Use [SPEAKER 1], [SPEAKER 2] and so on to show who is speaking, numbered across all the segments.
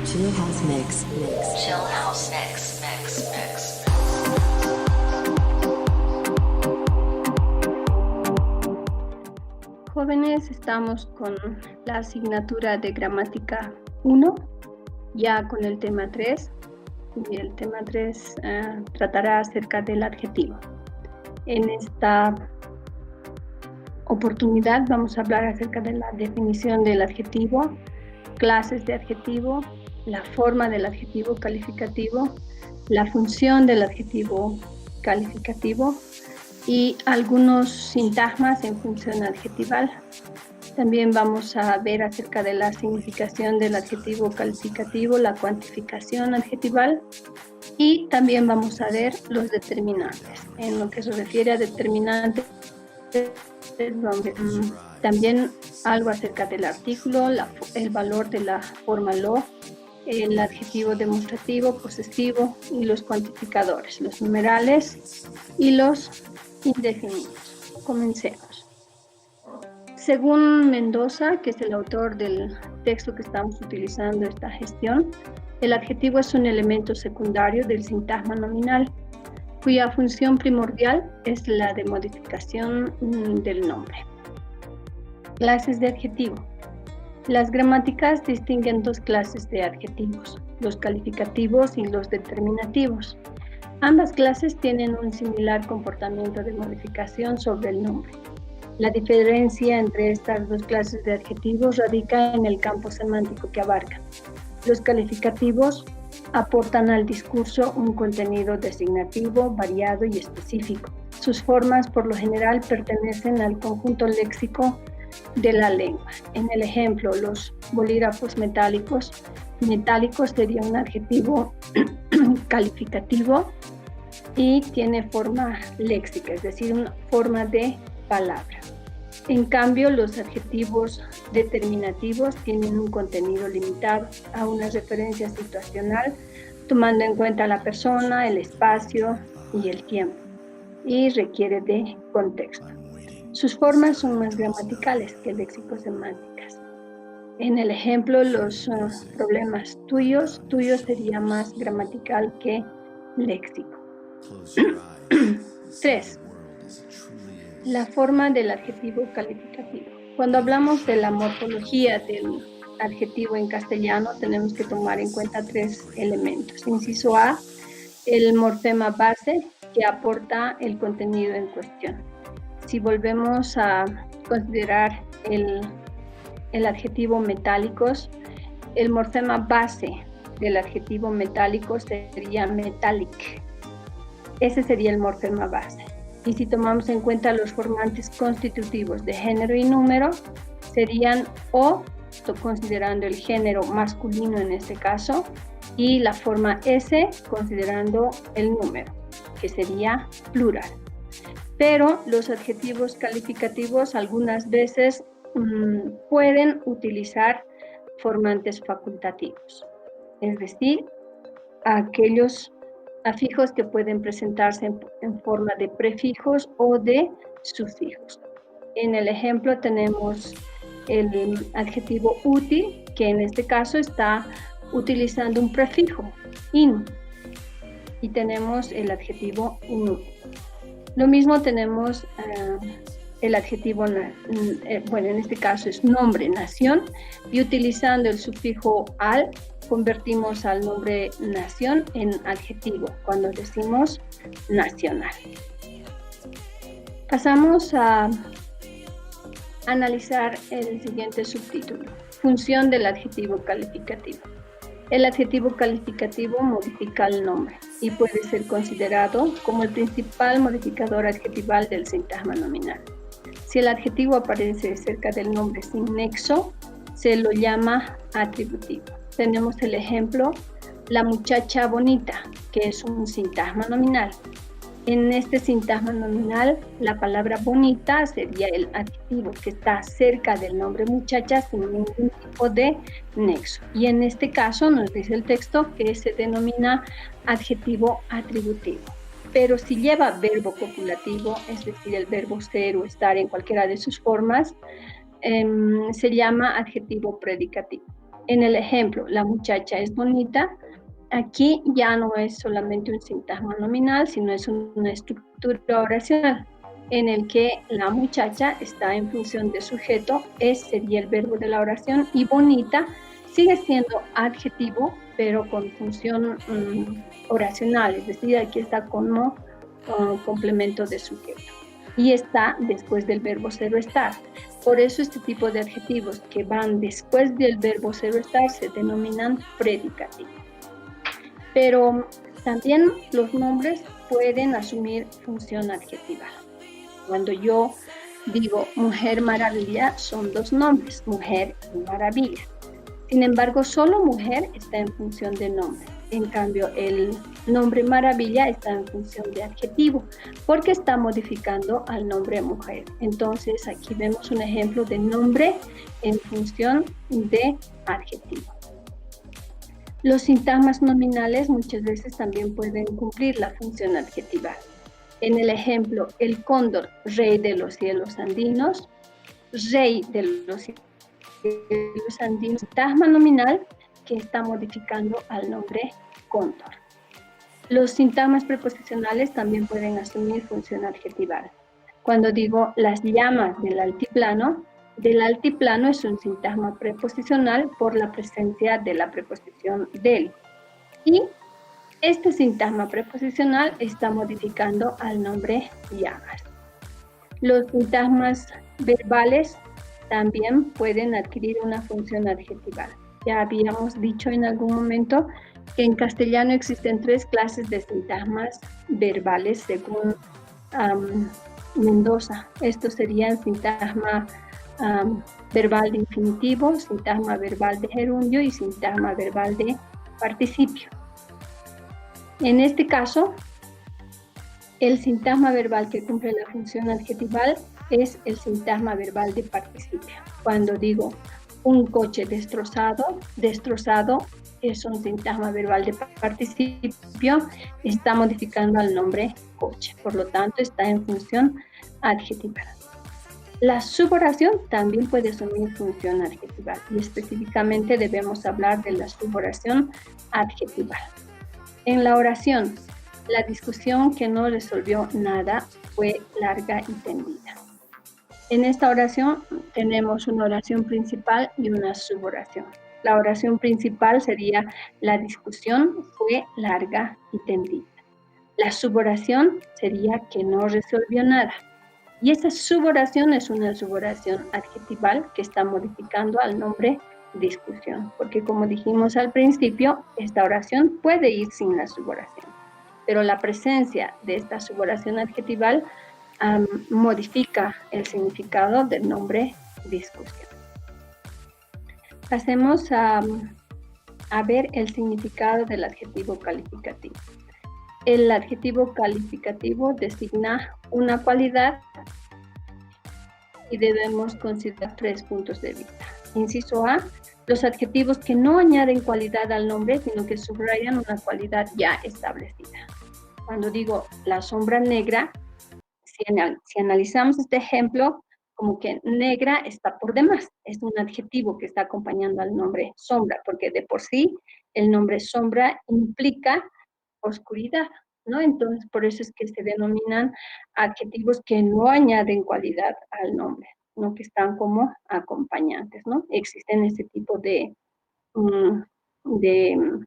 [SPEAKER 1] Chill House Mix.
[SPEAKER 2] Chill House Mix.
[SPEAKER 3] Jóvenes, estamos con la asignatura de gramática 1, ya con el tema 3. Y el tema 3 tratará acerca del adjetivo. En esta oportunidad vamos a hablar acerca de la definición del adjetivo, clases de adjetivo, la forma del adjetivo calificativo, la función del adjetivo calificativo y algunos sintagmas en función adjetival. También vamos a ver acerca de la significación del adjetivo calificativo, la cuantificación adjetival y también vamos a ver los determinantes. En lo que se refiere a determinantes, también algo acerca del artículo, el valor de la forma lo, el adjetivo demostrativo, posesivo y los cuantificadores, los numerales y los indefinidos. Comencemos. Según Mendoza, que es el autor del texto que estamos utilizando esta gestión, el adjetivo es un elemento secundario del sintagma nominal, cuya función primordial es la de modificación del nombre. Clases de adjetivo. Las gramáticas distinguen dos clases de adjetivos, los calificativos y los determinativos. Ambas clases tienen un similar comportamiento de modificación sobre el nombre. La diferencia entre estas dos clases de adjetivos radica en el campo semántico que abarcan. Los calificativos aportan al discurso un contenido designativo, variado y específico. Sus formas, por lo general, pertenecen al conjunto léxico de la lengua. En el ejemplo, los bolígrafos metálicos. Metálico sería un adjetivo calificativo y tiene forma léxica, es decir, una forma de palabra. En cambio, los adjetivos determinativos tienen un contenido limitado a una referencia situacional, tomando en cuenta la persona, el espacio y el tiempo, y requiere de contexto. Sus formas son más gramaticales que léxico-semánticas. En el ejemplo, los problemas tuyos sería más gramatical que léxico. 3. La forma del adjetivo calificativo. Cuando hablamos de la morfología del adjetivo en castellano, tenemos que tomar en cuenta 3 elementos. Inciso A, el morfema base que aporta el contenido en cuestión. Si volvemos a considerar el adjetivo metálicos, el morfema base del adjetivo metálico sería metallic. Ese sería el morfema base. Y si tomamos en cuenta los formantes constitutivos de género y número, serían o, considerando el género masculino en este caso, y la forma S, considerando el número, que sería plural. Pero los adjetivos calificativos algunas veces pueden utilizar formantes facultativos, es decir, aquellos afijos que pueden presentarse en forma de prefijos o de sufijos. En el ejemplo tenemos el adjetivo útil, que en este caso está utilizando un prefijo, in, y tenemos el adjetivo inútil. Lo mismo tenemos el adjetivo, bueno, en este caso es nombre, nación, y utilizando el sufijo al, convertimos al nombre nación en adjetivo cuando decimos nacional. Pasamos a analizar el siguiente subtítulo, función del adjetivo calificativo. El adjetivo calificativo modifica el nombre y puede ser considerado como el principal modificador adjetival del sintagma nominal. Si el adjetivo aparece cerca del nombre sin nexo, se lo llama atributivo. Tenemos el ejemplo, la muchacha bonita, que es un sintagma nominal. En este sintagma nominal, la palabra bonita sería el adjetivo que está cerca del nombre muchacha sin ningún tipo de nexo. Y en este caso nos dice el texto que se denomina adjetivo atributivo. Pero si lleva verbo copulativo, es decir, el verbo ser o estar en cualquiera de sus formas, se llama adjetivo predicativo. En el ejemplo, la muchacha es bonita, aquí ya no es solamente un sintagma nominal, sino es una estructura oracional en el que la muchacha está en función de sujeto, sería el verbo de la oración, y bonita sigue siendo adjetivo, pero con función oracional, es decir, aquí está como complemento de sujeto. Y está después del verbo ser o estar. Por eso este tipo de adjetivos que van después del verbo ser o estar se denominan predicativos. Pero también los nombres pueden asumir función adjetiva. Cuando yo digo Mujer Maravilla, son dos nombres, Mujer y Maravilla. Sin embargo, solo mujer está en función de nombre. En cambio, el nombre Maravilla está en función de adjetivo, porque está modificando al nombre mujer. Entonces, aquí vemos un ejemplo de nombre en función de adjetivo. Los sintagmas nominales muchas veces también pueden cumplir la función adjetival. En el ejemplo, el cóndor, rey de los cielos andinos, rey de los cielos andinos, sintagma nominal que está modificando al nombre cóndor. Los sintagmas preposicionales también pueden asumir función adjetival. Cuando digo las llamas del altiplano es un sintagma preposicional por la presencia de la preposición del. Y este sintagma preposicional está modificando al nombre llamas. Los sintagmas verbales también pueden adquirir una función adjetival. Ya habíamos dicho en algún momento que en castellano existen 3 clases de sintagmas verbales según Mendoza. Estos serían sintagma verbal de infinitivo, sintagma verbal de gerundio y sintagma verbal de participio. En este caso, el sintagma verbal que cumple la función adjetival es el sintagma verbal de participio. Cuando digo un coche destrozado, destrozado es un sintagma verbal de participio, está modificando al nombre coche, por lo tanto está en función adjetival. La suboración también puede asumir función adjetival y específicamente debemos hablar de la suboración adjetival. En la oración, la discusión que no resolvió nada fue larga y tendida. En esta oración tenemos una oración principal y una suboración. La oración principal sería la discusión fue larga y tendida. La suboración sería que no resolvió nada. Y esa suboración es una suboración adjetival que está modificando al nombre discusión, porque como dijimos al principio, esta oración puede ir sin la suboración, pero la presencia de esta suboración adjetival modifica el significado del nombre discusión. Pasemos a ver el significado del adjetivo calificativo. El adjetivo calificativo designa una cualidad y debemos considerar 3 puntos de vista. Inciso A, los adjetivos que no añaden cualidad al nombre, sino que subrayan una cualidad ya establecida. Cuando digo la sombra negra, si analizamos este ejemplo, como que negra está por demás, es un adjetivo que está acompañando al nombre sombra, porque de por sí el nombre sombra implica oscuridad, ¿no? Entonces, por eso es que se denominan adjetivos que no añaden cualidad al nombre, ¿no? Que están como acompañantes, ¿no? Existen este tipo de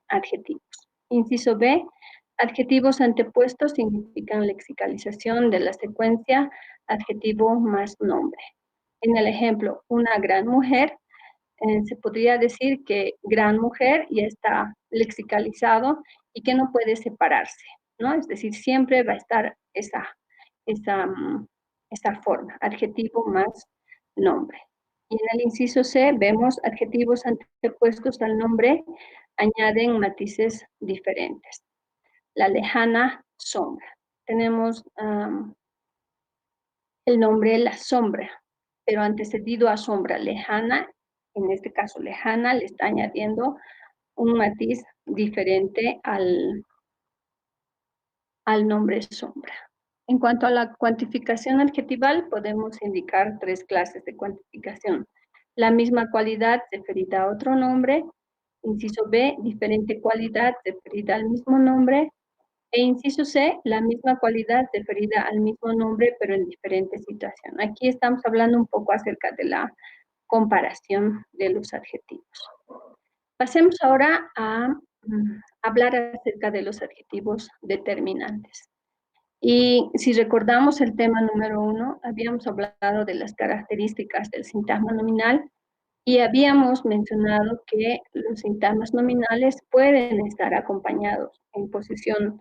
[SPEAKER 3] adjetivos. Inciso B, adjetivos antepuestos significan lexicalización de la secuencia adjetivo más nombre. En el ejemplo, una gran mujer, se podría decir que gran mujer ya está lexicalizado y que no puede separarse, ¿no? Es decir, siempre va a estar esa forma, adjetivo más nombre. Y en el inciso C vemos adjetivos antepuestos al nombre añaden matices diferentes. La lejana sombra. Tenemos el nombre la sombra, pero antecedido a sombra, lejana, en este caso lejana, le está añadiendo un matiz diferente al nombre sombra. En cuanto a la cuantificación adjetival, podemos indicar 3 clases de cuantificación. la misma cualidad referida a otro nombre. Inciso B, diferente cualidad referida al mismo nombre. E inciso C, la misma cualidad referida al mismo nombre, pero en diferente situación. Aquí estamos hablando un poco acerca de la comparación de los adjetivos. Pasemos ahora a hablar acerca de los adjetivos determinantes. Y si recordamos el tema número 1, habíamos hablado de las características del sintagma nominal y habíamos mencionado que los sintagmas nominales pueden estar acompañados en posición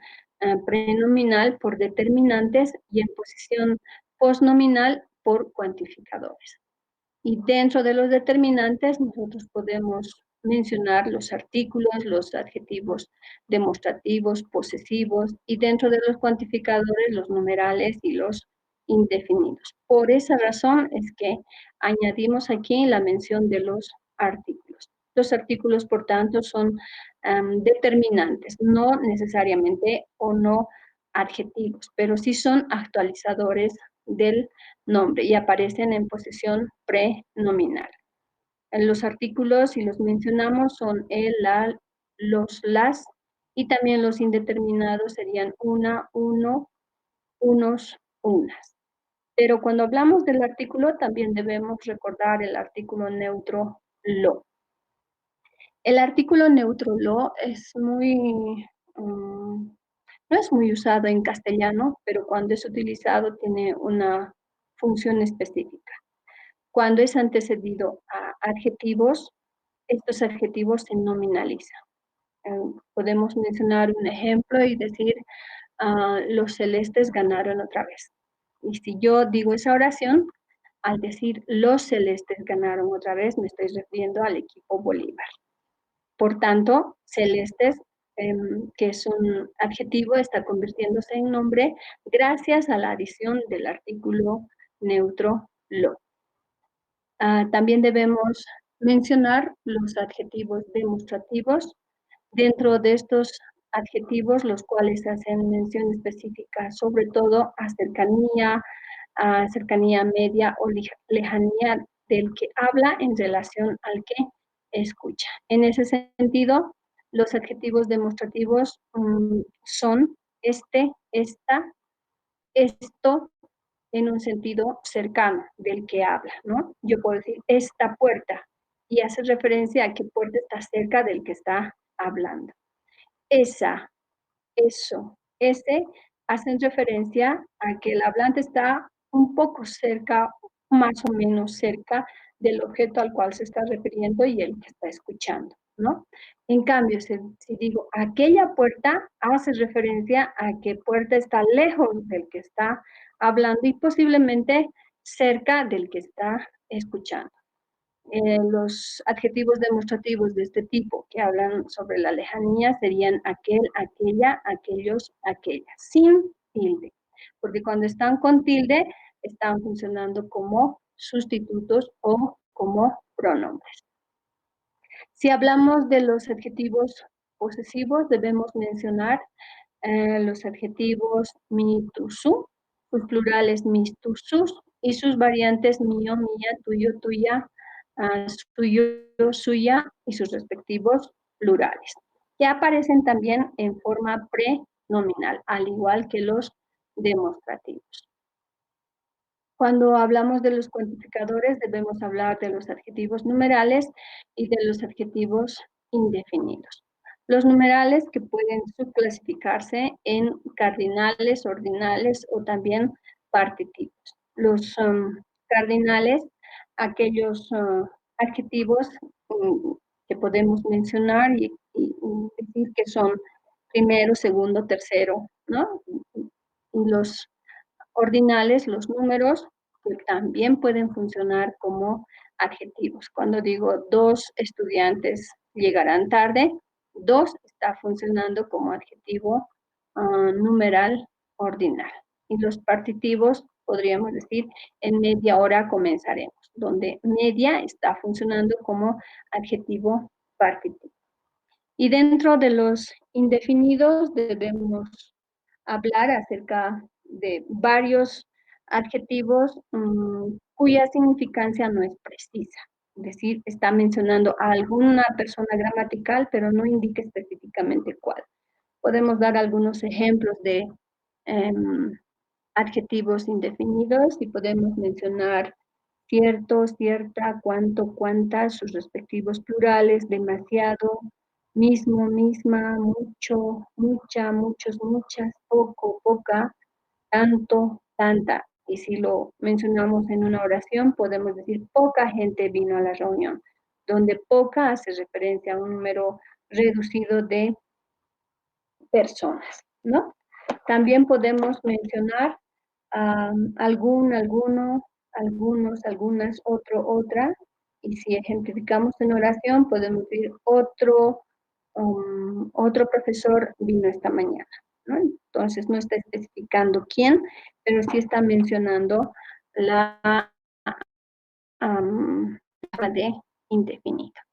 [SPEAKER 3] prenominal por determinantes y en posición postnominal por cuantificadores. Y dentro de los determinantes nosotros podemos mencionar los artículos, los adjetivos demostrativos, posesivos, y dentro de los cuantificadores los numerales y los indefinidos. Por esa razón es que añadimos aquí la mención de los artículos. Los artículos, por tanto, son determinantes, no necesariamente o no adjetivos, pero sí son actualizadores del nombre y aparecen en posición prenominal. Los artículos, si los mencionamos, son el, la, los, las, y también los indeterminados serían una, uno, unos, unas. Pero cuando hablamos del artículo, también debemos recordar el artículo neutro lo. El artículo neutro lo es muy, no es muy usado en castellano, pero cuando es utilizado tiene una función específica. Cuando es antecedido a adjetivos, estos adjetivos se nominalizan. Podemos mencionar un ejemplo y decir, los celestes ganaron otra vez. Y si yo digo esa oración, al decir los celestes ganaron otra vez, me estoy refiriendo al equipo Bolívar. Por tanto, celestes, que es un adjetivo, está convirtiéndose en nombre gracias a la adición del artículo neutro lo. También debemos mencionar los adjetivos demostrativos. Dentro de estos adjetivos, los cuales hacen mención específica sobre todo a cercanía media o lejanía del que habla en relación al que escucha. En ese sentido, los adjetivos demostrativos son este, esta, esto, en un sentido cercano del que habla, ¿no? Yo puedo decir esta puerta y hace referencia a qué puerta está cerca del que está hablando. Esa, eso, ese hacen referencia a que el hablante está un poco cerca, más o menos cerca del objeto al cual se está refiriendo y el que está escuchando, ¿no? En cambio, si digo aquella puerta, hace referencia a que puerta está lejos del que está hablando y posiblemente cerca del que está escuchando. Los adjetivos demostrativos de este tipo que hablan sobre la lejanía serían aquel, aquella, aquellos, aquellas, sin tilde. Porque cuando están con tilde, están funcionando como sustitutos o como pronombres. Si hablamos de los adjetivos posesivos, debemos mencionar los adjetivos mi, tu, su, sus plurales mis, tus, sus, y sus variantes mío, mía, tuyo, tuya, suyo, suya, y sus respectivos plurales, que aparecen también en forma prenominal, al igual que los demostrativos. Cuando hablamos de los cuantificadores, debemos hablar de los adjetivos numerales y de los adjetivos indefinidos. Los numerales que pueden subclasificarse en cardinales, ordinales o también partitivos. Los cardinales, aquellos adjetivos que podemos mencionar y decir que son primero, segundo, tercero, ¿no? Y los ordinales, los números, que también pueden funcionar como adjetivos. Cuando digo 2 estudiantes llegarán tarde, 2 está funcionando como adjetivo numeral ordinal. Y los partitivos, podríamos decir, en media hora comenzaremos, donde media está funcionando como adjetivo partitivo. Y dentro de los indefinidos debemos hablar acerca de varios adjetivos cuya significancia no es precisa. decir, está mencionando a alguna persona gramatical, pero no indica específicamente cuál. Podemos dar algunos ejemplos de adjetivos indefinidos y podemos mencionar cierto, cierta, cuánto, cuántas, sus respectivos plurales, demasiado, mismo, misma, mucho, mucha, muchos, muchas, poco, poca, tanto, tanta. Y si lo mencionamos en una oración, podemos decir poca gente vino a la reunión, donde poca hace referencia a un número reducido de personas, ¿no? También podemos mencionar alguno, algunos, algunas, otro, otra, y si ejemplificamos en oración, podemos decir otro profesor vino esta mañana, ¿no? Entonces no está especificando quién, pero sí está mencionando la forma de indefinido.